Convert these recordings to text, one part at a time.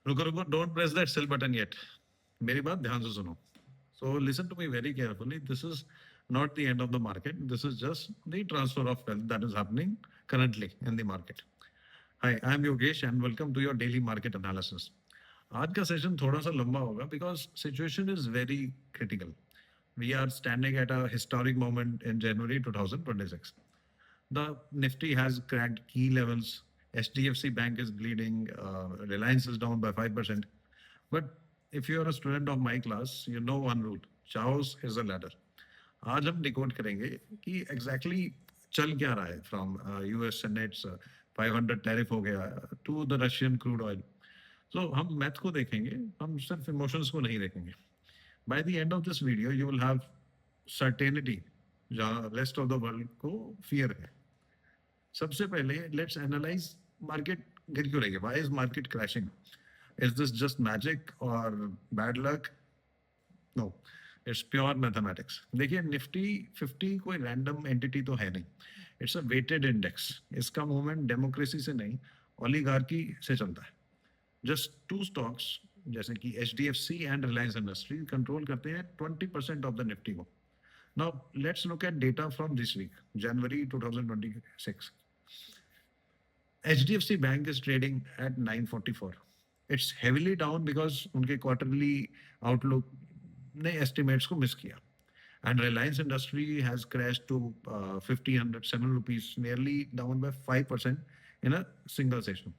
रुको रुको, don't press that sell button yet. मेरी बात ध्यान से सुनो. So listen to me very carefully. This is not the end of the market. This is just the transfer of wealth that is happening currently in the market. Hi, I am Yogesh and welcome to your daily market analysis. आज का session थोड़ा सा लंबा होगा because situation is very critical. We are standing at a historic moment in January 2026. The Nifty has cracked key levels. HDFC Bank is bleeding. Reliance is down by 5%. But if you are a student of my class, you know one rule: chaos is a ladder. आज हम decode करेंगे कि exactly चल क्या रहा है from US सेनेट्स 500 tariff हो गया to the Russian crude oil. So हम मैथ को देखेंगे, हम सिर्फ इमोशंस को नहीं देखेंगे. By the end of this video you will have certainty जहाँ रेस्ट ऑफ द वर्ल्ड को फियर है. सबसे पहले लेट्स एनालाइज मार्केट गिर क्यों रही है. Why is market crashing? Is this just magic और bad luck? No, it's pure mathematics. देखिए, निफ्टी 50 कोई रैंडम एंटिटी तो है नहीं. It's a weighted index. इसका मूवमेंट डेमोक्रेसी से नहीं, ओलिगार्की से चलता है. जस्ट टू स्टॉक्स जैसे कि HDFC and Reliance industry control करते हैं 20% ऑफ द निफ्टी को. Now let's look at data from this week, January 2026. HDFC Bank is trading at 944. It's heavily down because उनके quarterly outlook ने estimates को miss किया. And Reliance Industry has crashed to 1,507 rupees, nearly down by 5% in a single session.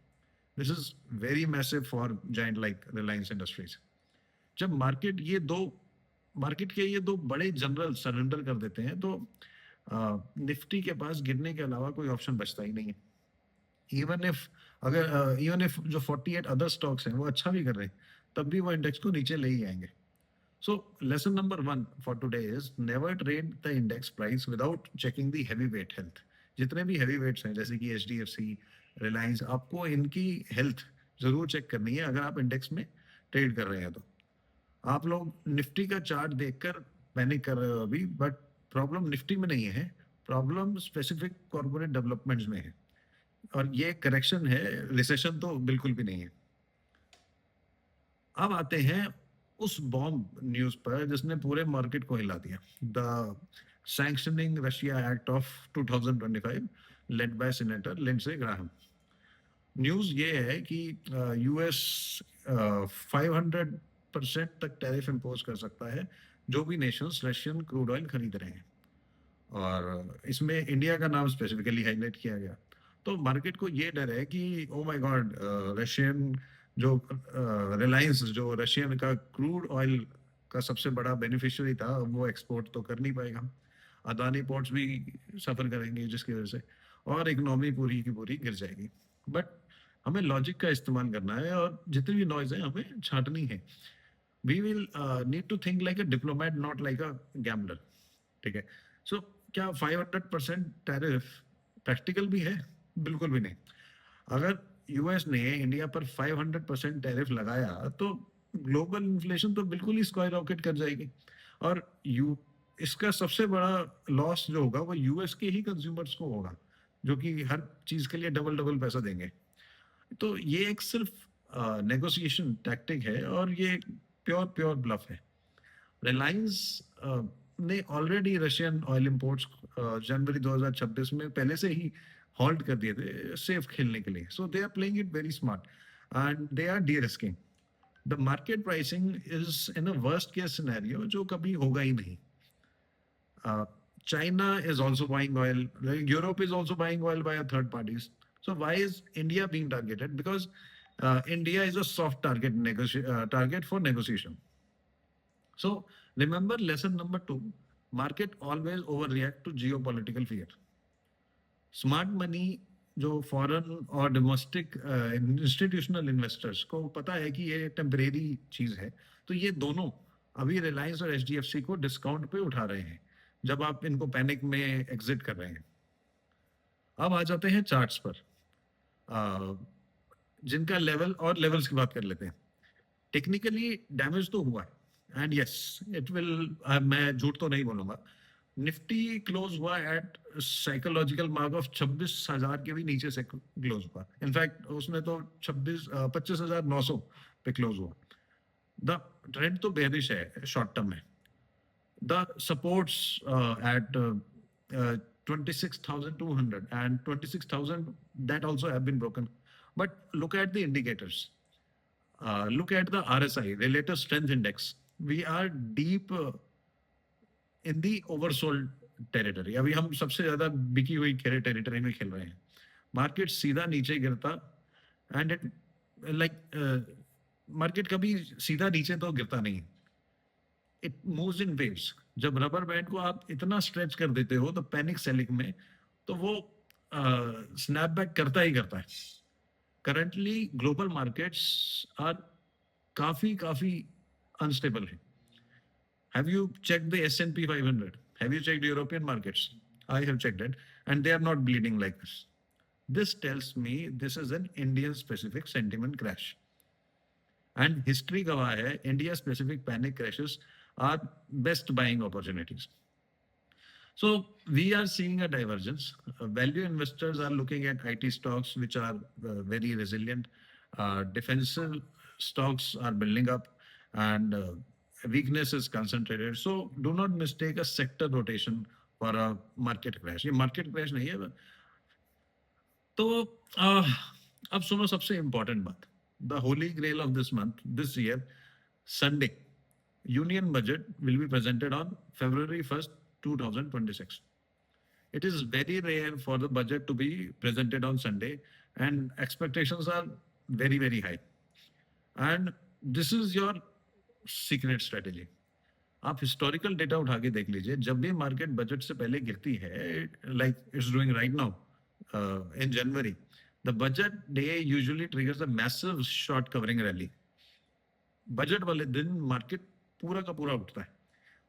This is very massive for giant like Reliance Industries. जब market के ये दो बड़े general surrender कर देते हैं तो निफ्टी के पास गिरने के अलावा कोई ऑप्शन बचता ही नहीं है. इवन इफ जो 48 अदर स्टॉक्स हैं वो अच्छा भी कर रहे हैं, तब भी वो इंडेक्स को नीचे ले ही आएंगे. So lesson number 1 for today is never trade the index price without checking the heavy weight health. जितने भी हैवी वेट्स हैं जैसे कि HDFC, रिलायंस, आपको इनकी हेल्थ जरूर चेक करनी है अगर आप इंडेक्स में ट्रेड कर रहे हैं. तो आप लोग निफ्टी का चार्ट देखकर पैनिक कर रहे हो अभी, बट प्रॉब्लम निफ्टी में नहीं है, प्रॉब्लम स्पेसिफिक कॉर्पोरेट डेवलपमेंट्स में है. और ये करेक्शन है, रिसेशन तो बिल्कुल भी नहीं है. अब आते हैं उस बॉम्ब न्यूज पर जिसने पूरे मार्केट को हिला दिया. The sanctioning Russia act of 2025 led by senator Lindsey Graham. News ये है कि यूएस 500% तक टैरिफ इंपोज कर सकता है जो भी नेशंस रशियन क्रूड ऑयल खरीद रहे हैं. और इसमें इंडिया का नाम स्पेसिफिकली हाईलाइट किया गया. तो मार्केट को ये डर है कि ओ माय गॉड, रशियन जो रिलायंस जो रशियन का क्रूड ऑयल का सबसे बड़ा बेनिफिशियरी था, वो एक्सपोर्ट तो कर नहीं पाएगा. अदानी पोर्ट्स भी सफर करेंगे जिसकी वजह से और इकोनॉमी पूरी की पूरी गिर जाएगी. बट हमें लॉजिक का इस्तेमाल करना है और जितनी भी नॉइज है हमें छांटनी है. We will need to think like a diplomat, not like a gambler. ठीक है. सो क्या 500% टैरिफ प्रैक्टिकल भी है? बिल्कुल भी नहीं. अगर यूएस ने इंडिया पर 500% टैरिफ लगाया तो ग्लोबल इन्फ्लेशन तो बिल्कुल ही स्काई रॉकेट कर जाएगी. और इसका सबसे बड़ा लॉस जो होगा वो यूएस के ही कंज्यूमर्स को होगा, जो कि हर चीज के लिए डबल डबल पैसा देंगे. तो ये एक सिर्फ नेगोशिएशन टैक्टिक है और ये प्योर ब्लफ है. रिलायंस ने ऑलरेडी रशियन ऑयल इंपोर्ट्स जनवरी 2026 में पहले से ही हॉल्ट कर दिए थे सेफ खेलने के लिए. So they are playing it very smart and they are derisking. The market pricing is in a worst case scenario जो कभी होगा ही नहीं. China is also buying oil. Europe is also buying oil by third parties. So why is India being targeted? Because India is a soft target for negotiation. So remember lesson number 2: market always overreact to geopolitical fear. Smart money जो foreign और domestic institutional investors को पता है कि ये temporary चीज है, तो ये दोनों अभी रिलायंस और HDFC को डिस्काउंट पे उठा रहे हैं जब आप इनको पैनिक में एग्जिट कर रहे हैं. अब आ जाते हैं चार्ट्स पर, जिनका लेवल्स की बात कर लेते हैं. टेक्निकली डैमेज तो हुआ है एंड यस इट विल, मैं झूठ तो नहीं बोलूंगा. निफ्टी क्लोज हुआ एट साइकोलॉजिकल मार्क ऑफ 26,000 के भी नीचे से क्लोज हुआ. इनफैक्ट उसने तो 25,900 पे क्लोज हुआ. द ट्रेंड तो बेरिश है शॉर्ट टर्म में. The supports at 26,200 and 26,000 that also have been broken. But look at the indicators. Look at the RSI, Relative Strength Index. We are deep in the oversold territory. अभी हम सबसे ज्यादा बिकी हुई territory में खेल रहे हैं. मार्केट सीधा नीचे गिरता एंड इट लाइक मार्केट कभी सीधा नीचे तो गिरता नहीं. It moves in waves. जब रबर बैंड को आप इतना स्ट्रेच कर देते हो तो पैनिक सेलिंग में तो वो स्नैपबैक करता ही करता है. करंटली ग्लोबल मार्केट्स आर काफी काफी अनस्टेबल है. Have you checked the S&P 500? Have you checked European markets? I have checked it, and they are not bleeding like this. This tells me this is an Indian specific sentiment crash. And history गवाह है, India specific panic crashes are best buying opportunities. So we are seeing a divergence. Value investors are looking at IT stocks which are very resilient. Defensive stocks are building up, and weakness is concentrated. So do not mistake a sector rotation for a market crash. ये market crash नहीं है. तो अब सुनो सबसे important बात. The holy grail of this month, this year, Sunday, Union Budget will be presented on February 1st, 2026. It is very rare for the budget to be presented on Sunday, and expectations are very, very high. And this is your secret strategy. आप historical data उठा के देख लीजिए. जब भी market budget से पहले गिरती है, like it's doing right now in January, the budget day usually triggers a massive short covering rally. Budget वाले दिन मार्केट पूरा का पूरा उठता है.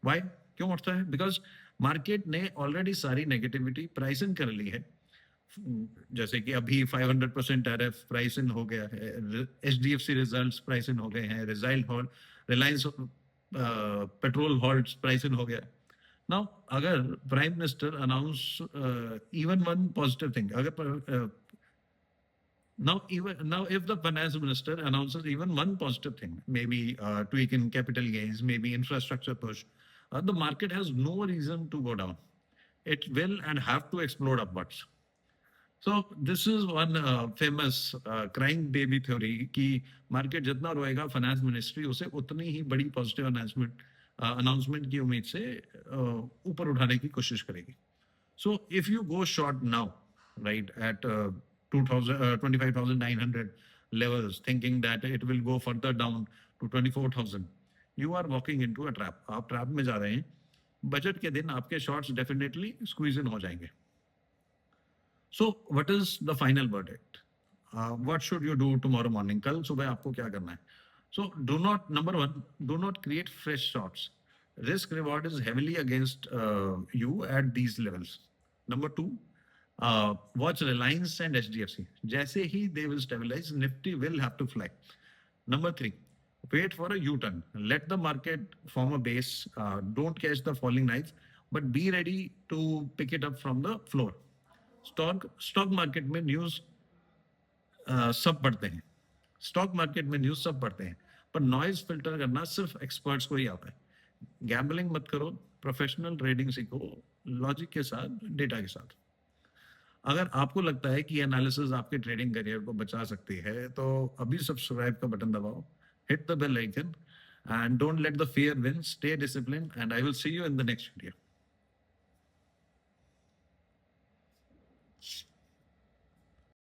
व्हाई? क्यों उठता है? बिकॉज मार्केट ने ऑलरेडी सारी नेगेटिविटी प्राइस इन कर ली है. जैसे कि अभी 500% टैरिफ प्राइस इन हो गया है. HDFC रिजल्ट्स प्राइस इन हो गए हैं. Reliance petrol halts price in हो गया. नाउ अगर prime minister announce even one positive thing, अगर now if the finance minister announces even one positive thing, maybe tweak in capital gains, maybe infrastructure push, the market has no reason to go down. It will and have to explode upwards. So this is one famous crying baby theory कि market जितना रोएगा finance ministry उसे उतनी ही बड़ी positive announcement की उम्मीद से ऊपर उठाने की कोशिश करेगी. So if you go short now, right, at 25,900 levels, thinking that it will go further down to 24,000, you are walking into a trap. आप ट्रैप में जा रहे हैं. बजट के दिन आपके शॉर्ट्स डेफिनेटली स्क्वीज इन हो जाएंगे. So what is the final verdict? What should you do tomorrow morning? कल सुबह आपको क्या करना है? So do not, number one, do not create fresh shorts. Risk reward is heavily against you at these levels. Number two, watch Reliance and HDFC. जैसे ही they will stabilize, Nifty will have to fly. Number three, wait for a U-turn. Let the market form a base. Don't catch the falling knife, but be ready to pick it up from the floor. Stock market में news सब पढ़ते हैं. Stock market में news सब पढ़ते हैं, पर noise filter करना सिर्फ एक्सपर्ट्स को ही आता है. गैम्बलिंग मत करो. प्रोफेशनल ट्रेडिंग सीखो, लॉजिक के साथ, डेटा के साथ. अगर आपको लगता है कि एनालिसिस आपके ट्रेडिंग करियर को बचा सकती है तो अभी सब्सक्राइब का बटन दबाओ, hit the bell icon, and don't let the fear win. Stay discipline, and I will see you in the next video.